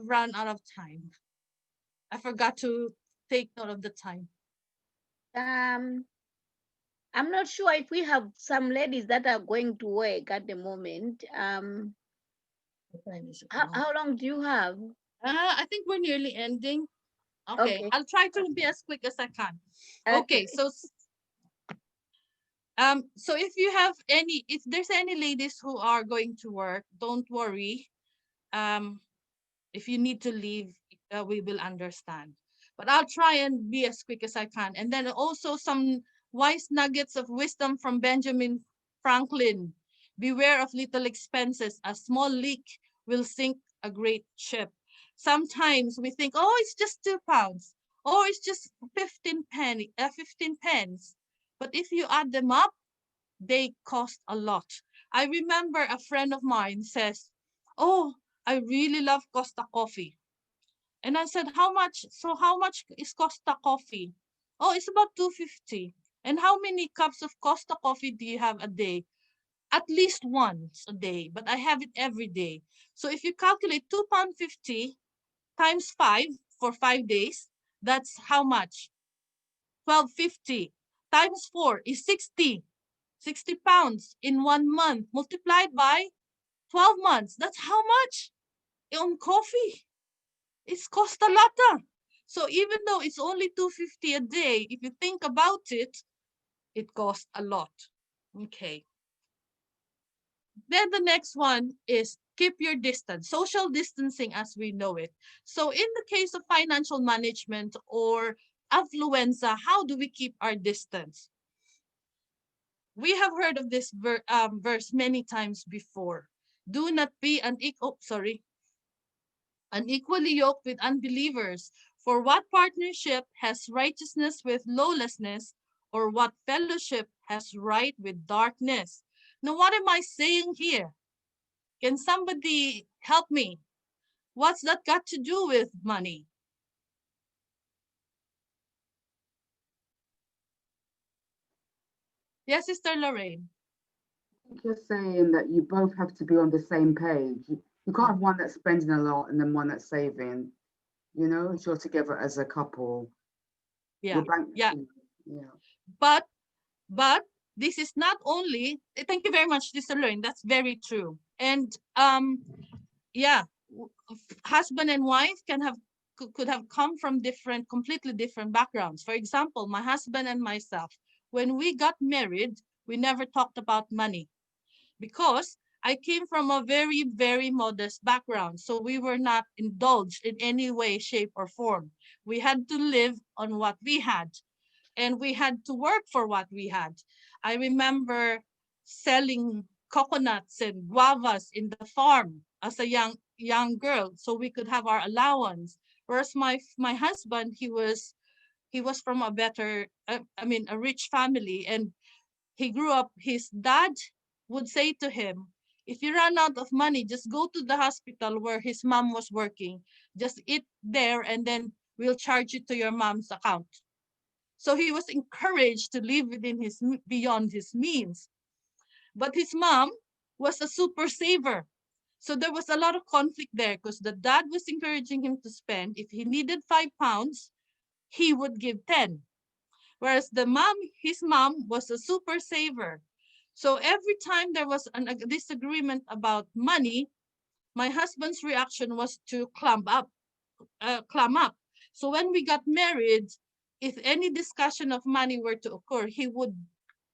run out of time. I forgot to take note of the time. I'm not sure if we have some ladies that are going to work at the moment. How long do you have? I think we're nearly ending. Okay, I'll try to be as quick as I can. Okay, so if there's any ladies who are going to work, don't worry. If you need to leave, we will understand. But I'll try and be as quick as I can. And then also some wise nuggets of wisdom from Benjamin Franklin. Beware of little expenses. A small leak will sink a great ship. Sometimes we think, oh, it's just £2. Oh, it's just 15 pence. But if you add them up, they cost a lot. I remember a friend of mine says, oh, I really love Costa Coffee. And I said, how much? So how much is Costa Coffee? Oh, it's about 250. And how many cups of Costa Coffee do you have a day? At least once a day, but I have it every day. So if you calculate £2.50 times 5 for 5 days, that's how much? 12.50 times 4 is 60 £60 in 1 month multiplied by 12 months. That's how much on coffee. It's cost a lot. So even though it's only 250 a day, if you think about it, it costs a lot. Okay. Then the next one is keep your distance, social distancing as we know it. So in the case of financial management or affluenza, how do we keep our distance? We have heard of this verse many times before. Do not be unequally yoked with unbelievers. For what partnership has righteousness with lawlessness, or what fellowship has light with darkness? Now, what am I saying here? Can somebody help me? What's that got to do with money? Yes, Sister Lorraine. You're saying that you both have to be on the same page. You can't have one that's spending a lot and then one that's saving. You know, if you're together as a couple. Yeah. Yeah. But this is not only, thank you very much, Sister Lorraine. That's very true. And yeah, husband and wife could have come from completely different backgrounds. For example, my husband and myself, when we got married, we never talked about money because I came from a very, very modest background. So we were not indulged in any way, shape, or form. We had to live on what we had, and we had to work for what we had. I remember selling coconuts and guavas in the farm as a young girl so we could have our allowance. Whereas my husband, he was from a better, a rich family, and he grew up, his dad would say to him, if you run out of money, just go to the hospital where his mom was working. Just eat there and then we'll charge it to your mom's account. So he was encouraged to live beyond his means. But his mom was a super saver. So there was a lot of conflict there because the dad was encouraging him to spend. If he needed £5, he would give 10. Whereas his mom was a super saver. So every time there was a disagreement about money, my husband's reaction was to clam up. So when we got married, if any discussion of money were to occur, he would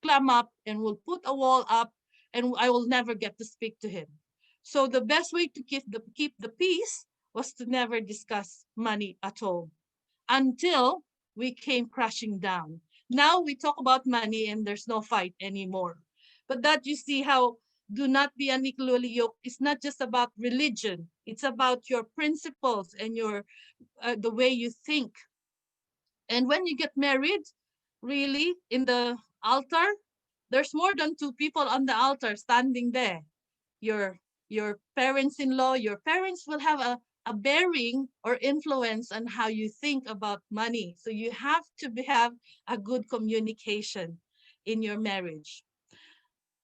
clam up and will put a wall up, and I will never get to speak to him. So the best way to keep the peace was to never discuss money at all until we came crashing down. Now we talk about money and there's no fight anymore. But that you see how do not be unequally yoked. It's not just about religion. It's about your principles and your the way you think. And when you get married, really in the altar, there's more than two people on the altar standing there. Your your parents-in-law, your parents will have a bearing or influence on how you think about money. So you have to have a good communication in your marriage.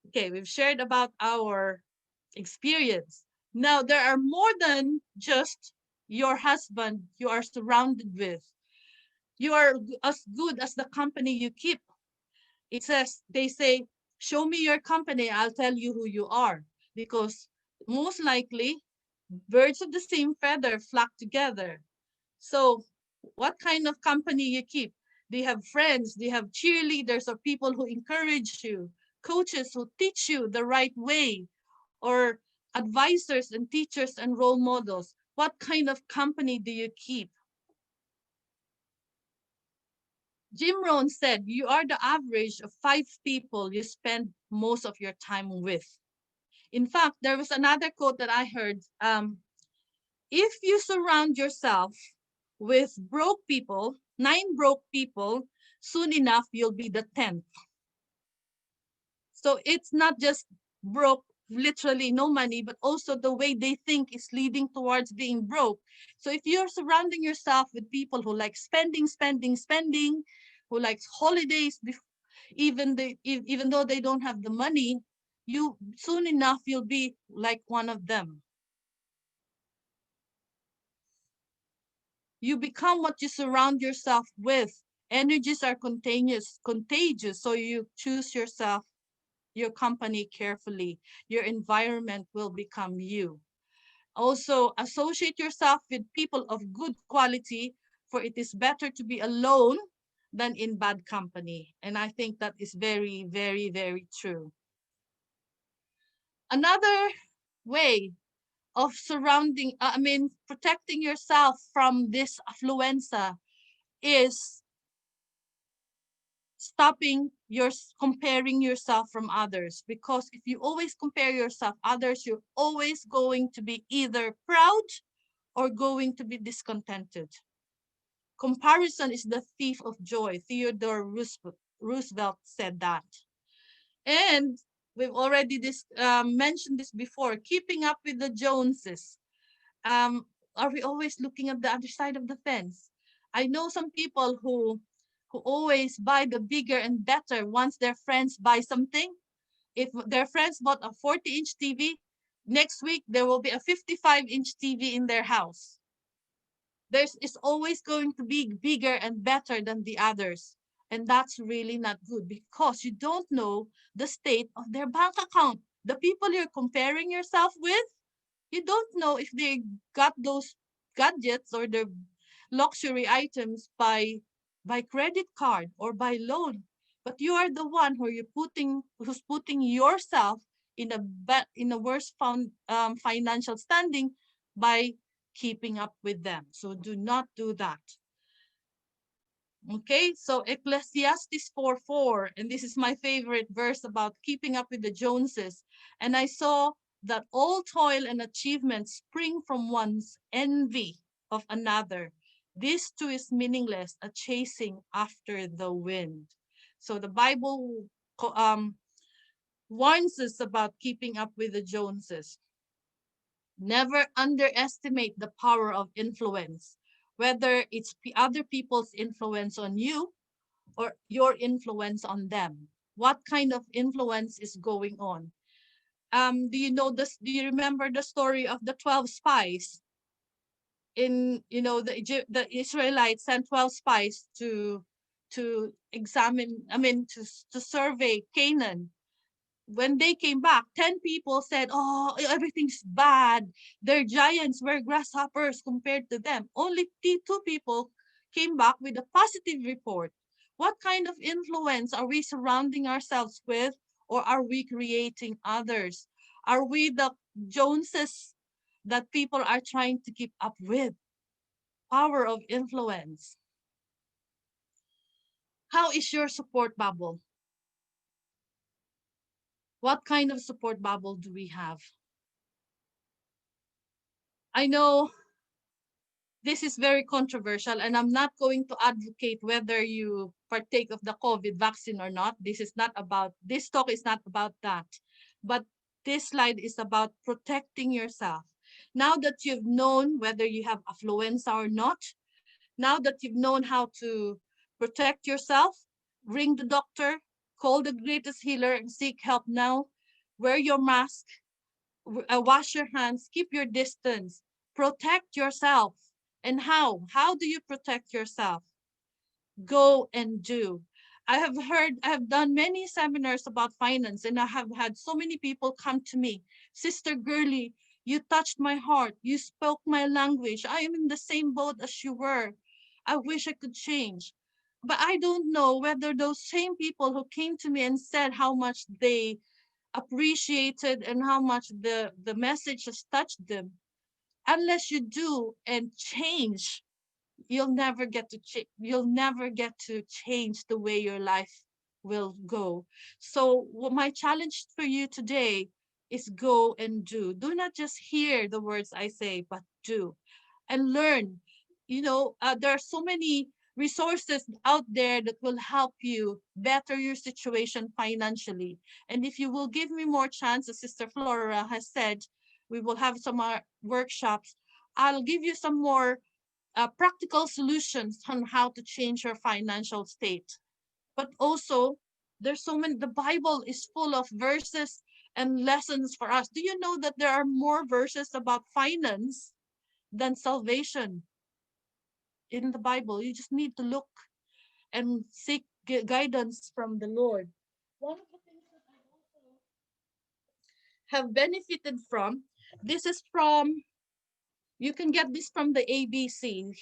Okay, we've shared about our experience. Now there are more than just your husband you are surrounded with. You are as good as the company you keep. It says, they say, show me your company, I'll tell you who you are. Because most likely, birds of the same feather flock together. So what kind of company you keep? Do you have friends? Do you have cheerleaders or people who encourage you? Coaches who teach you the right way? Or advisors and teachers and role models? What kind of company do you keep? Jim Rohn said, you are the average of 5 people you spend most of your time with. In fact, there was another quote that I heard. If you surround yourself with broke people, 9 broke people, soon enough, you'll be the 10th. So it's not just broke, literally no money, but also the way they think is leading towards being broke. So if you're surrounding yourself with people who like spending, who likes holidays, even though they don't have the money, you soon enough you'll be like one of them. You become what you surround yourself with. Energies are contagious, so you choose yourself, your company carefully. Your environment will become you. Also, associate yourself with people of good quality, for it is better to be alone than in bad company. And I think that is very, very, very true. Another way of protecting yourself from this affluenza is stopping your comparing yourself from others. Because if you always compare yourself others, you're always going to be either proud or going to be discontented. Comparison is the thief of joy. Theodore Roosevelt said that. And we've already mentioned this before, keeping up with the Joneses. Are we always looking at the other side of the fence? I know some people who always buy the bigger and better once their friends buy something. If their friends bought a 40-inch TV, next week there will be a 55-inch TV in their house. It's always going to be bigger and better than the others. And that's really not good because you don't know the state of their bank account. The people you're comparing yourself with, you don't know if they got those gadgets or the luxury items by credit card or by loan. But you are the one who's putting yourself in a worse financial standing by keeping up with them. So do not do that. Okay, so Ecclesiastes 4:4, and this is my favorite verse about keeping up with the Joneses. And I saw that all toil and achievement spring from one's envy of another. This too is meaningless, a chasing after the wind. So the Bible warns us about keeping up with the Joneses. Never underestimate the power of influence, whether it's other people's influence on you or your influence on them. What kind of influence is going on? Do you know this? Do you remember the story of the 12 spies? The Israelites sent 12 spies to examine, to survey Canaan. When they came back, 10 people said, oh, everything's bad. They're giants, we're grasshoppers compared to them. Only 2 people came back with a positive report. What kind of influence are we surrounding ourselves with, or are we creating others? Are we the Joneses that people are trying to keep up with. Power of influence. How is your support bubble? What kind of support bubble do we have? I know this is very controversial, and I'm not going to advocate whether you partake of the COVID vaccine or not. This talk is not about that. But this slide is about protecting yourself. Now that you've known whether you have affluenza or not, now that you've known how to protect yourself, ring the doctor, call the greatest healer, and seek help now. Wear your mask, wash your hands, keep your distance, protect yourself. And how? How do you protect yourself? Go and do. I have done many seminars about finance, and I have had so many people come to me, Sister Girlie, you touched my heart. You spoke my language. I am in the same boat as you were. I wish I could change. But I don't know whether those same people who came to me and said how much they appreciated and how much the message has touched them, unless you do and change, you'll never get to change the way your life will go. So my challenge for you today is go and do not just hear the words I say, but do and learn. There are so many resources out there that will help you better your situation financially. And if you will give me more chances, Sister Flora has said, we will have some workshops. I'll give you some more practical solutions on how to change your financial state. But also, there's so many, the Bible is full of verses and lessons for us. Do you know that there are more verses about finance than salvation in the Bible? You just need to look and seek guidance from the Lord. One of the things that I also have benefited from, this is from, you can get this from the ABC.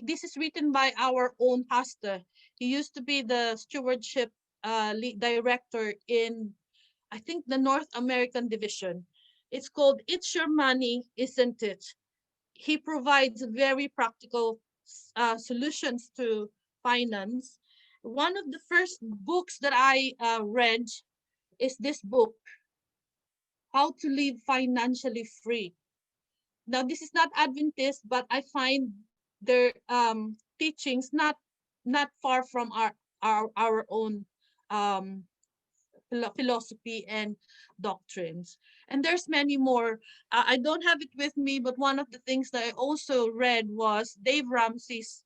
This is written by our own pastor. He used to be the stewardship director in, I think, the North American division. It's called It's Your Money, Isn't It? He provides very practical solutions to finance. One of the first books that I read is this book, How to Live Financially Free. Now, this is not Adventist, but I find their teachings not far from our own um, philosophy and doctrines. And there's many more. I don't have it with me, but one of the things that I also read was Dave Ramsey's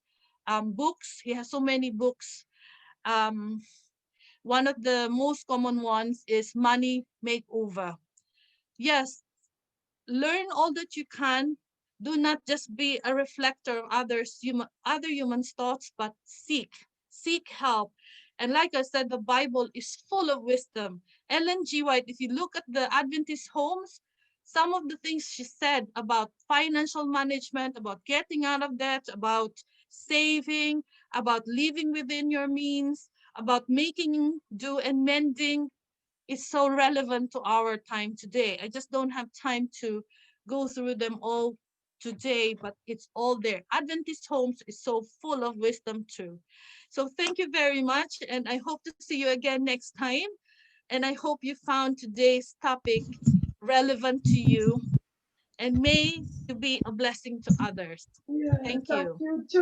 books. He has so many books. Um, One of the most common ones is Money Makeover. Yes, learn all that you can. Do not just be a reflector of other humans' thoughts, but seek help. And like I said, the Bible is full of wisdom. Ellen G. White, if you look at the Adventist homes, some of the things she said about financial management, about getting out of debt, about saving, about living within your means, about making do and mending, is so relevant to our time today. I just don't have time to go through them all today, but it's all there. Adventist Homes is so full of wisdom too. So thank you very much, and I hope to see you again next time. And I hope you found today's topic relevant to you, and may you be a blessing to others. Yeah, Thank thank you. you too.